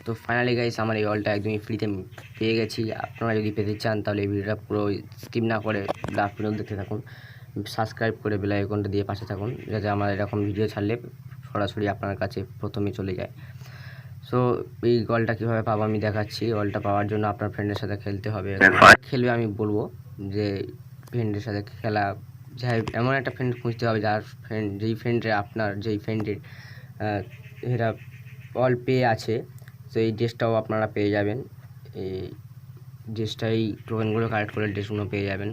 তো finally guys আমার এই অলটা একদমই ফ্রিতে পেয়ে গেছি। আপনারা যদি পেতে চান তাহলে এই ভিডিওটা পুরো স্কিপ না করে লাস্ট পর্যন্ত দেখতে থাকুন, সাবস্ক্রাইব করে বেল আইকনটা দিয়ে পাশে থাকুন, যাতে আমার এরকম ভিডিও ছাড়লে সরাসরি আপনার কাছে প্রথমে চলে যায়। সো এই গলটা কীভাবে পাবো আমি দেখাচ্ছি। গলটা পাওয়ার জন্য আপনার ফ্রেন্ডের সাথে খেলতে হবে। খেলবে আমি বলবো যে ফ্রেন্ডের সাথে খেলা যাই, এমন একটা ফ্রেন্ড খুঁজতে হবে যার ফ্রেন্ড যেই ফ্রেন্ডের এরা অল পেয়ে আছে। তো এই ড্রেসটাও আপনারা পেয়ে যাবেন, এই ড্রেসটাই টোকেনগুলো কালেক্ট করে ড্রেসগুলো পেয়ে যাবেন।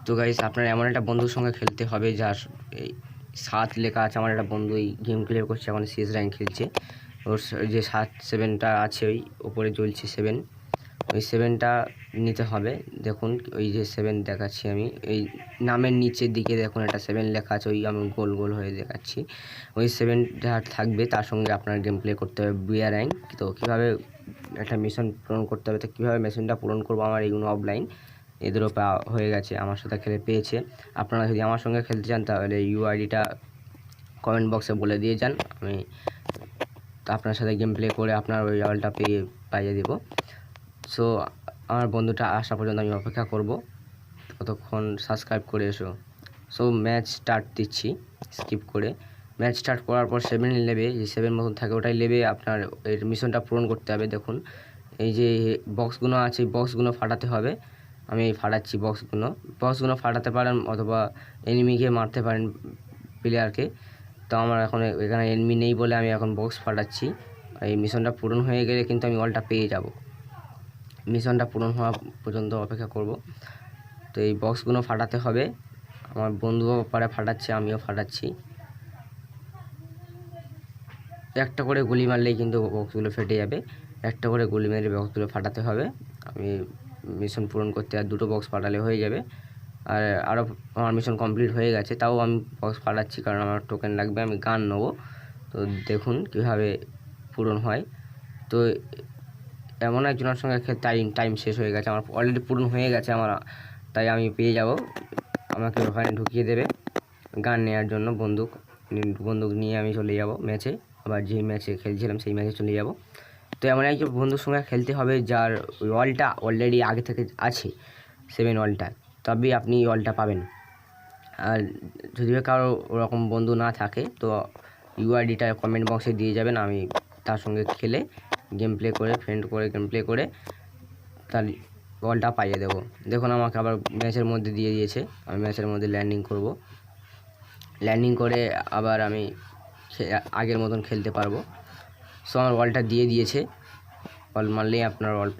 তো গাইস আপনার এমন একটা বন্ধুর সঙ্গে খেলতে হবে যার এই 7 লেখা আছে। আমার একটা বন্ধু এই গেম ক্লিয়ার করছে, এখন CS র্যাঙ্ক খেলছে। ওর যে 7-7টা আছে ওই ওপরে জ্বলছে 7, ওই 7টা নিতে হবে। দেখুন ওই যে 7 দেখাচ্ছি আমি, এই নামের নিচের দিকে দেখুন একটা 7 লেখা আছে, ওই আমি গোল গোল হয়ে দেখাচ্ছি। ওই 7 যা থাকবে তার সঙ্গে আপনার গেম প্লে করতে হবে বিয়ার র্যাঙ্ক। তো কীভাবে একটা মিশন পূরণ করতে হবে, তো কীভাবে মিশনটা পূরণ করবো, আমার এইগুলো অফলাইন এদেরও হয়ে গেছে, আমার সাথে খেলে পেয়েছে। আপনারা যদি আমার সঙ্গে খেলতে চান তাহলে UIDটা কমেন্ট বক্সে বলে দিয়ে যান, আমি আপনার সাথে গেম প্লে করে আপনার ওই অলটা পাইয়ে দেবো। সো আমার বন্ধুটা আসা পর্যন্ত আমি অপেক্ষা করব, ততক্ষণ সাবস্ক্রাইব করে এসো। সো ম্যাচ স্টার্ট দিচ্ছি স্কিপ করে। ম্যাচ স্টার্ট করার পর 7 লেবে, যে 7 মতন থাকে ওটাই লেবে আপনার এর মিশনটা পূরণ করতে হবে। দেখুন এই যে বক্সগুলো আছে, বক্সগুলো ফাটাতে হবে। আমি ফাটাচ্ছি বক্সগুলো ফাটাতে পারেন অথবা এনিমিকে মারতে পারেন প্লেয়ারকে। তো আমার এখন এখানে এনিমি নেই বলে আমি এখন বক্স ফাটাচ্ছি। এই মিশনটা পূরণ হয়ে গেলে কিন্তু আমি অলটা পেয়ে যাব। মিশনটা পূরণ হওয়া পর্যন্ত অপেক্ষা করব। তো এই বক্সগুলো ফাটাতে হবে, আমার বন্ধুও পারে ফাটাচ্ছে, আমিও ফাটাচ্ছি। একটা করে গুলি মারলেই কিন্তু বক্সগুলো ফেটে যাবে, একটা করে গুলি মেরে বক্সগুলো ফাটাতে হবে। আমি মিশন পূরণ করতে আর 2টো বক্স ফাটালে হয়ে যাবে। আর আরও আমার মিশন কমপ্লিট হয়ে গেছে, তাও আমি বক্স ফাটাচ্ছি কারণ আমার টোকেন লাগবে, আমি গান নেবো। তো দেখুন কীভাবে পূরণ হয়। তো এমন একজনের সঙ্গে টাইম শেষ হয়ে গেছে, আমার অলরেডি পূরণ হয়ে গেছে আমার, তাই আমি পেয়ে যাব। আমাকে ওখানে ঢুকিয়ে দেবে গান নেওয়ার জন্য, বন্দুক নিয়ে আমি চলে যাব ম্যাচে, আবার যেই ম্যাচে খেলছিলাম সেই ম্যাচে চলে যাব। তো এমন একজন বন্ধুর সঙ্গে খেলতে হবে যার ওই অলটা অলরেডি আগে থেকে আছে, 7 অলটা, তবেই আপনি অলটা পাবেন। আর যদি কারো ওরকম বন্ধু না থাকে তো UIDটা কমেন্ট বক্সে দিয়ে যাবেন, আমি তার সঙ্গে খেলে গেম প্লে করে গেম প্লে করে তার বলটা পাইয়ে দেবো। দেখুন আমাকে আবার ম্যাচের মধ্যে দিয়ে দিয়েছে, আমি ম্যাচের মধ্যে ল্যান্ডিং করব। ল্যান্ডিং করে আবার আমি আগের মতন খেলতে পারবো। সো আমার বলটা দিয়ে দিয়েছে, বল মারলেই আপনার বল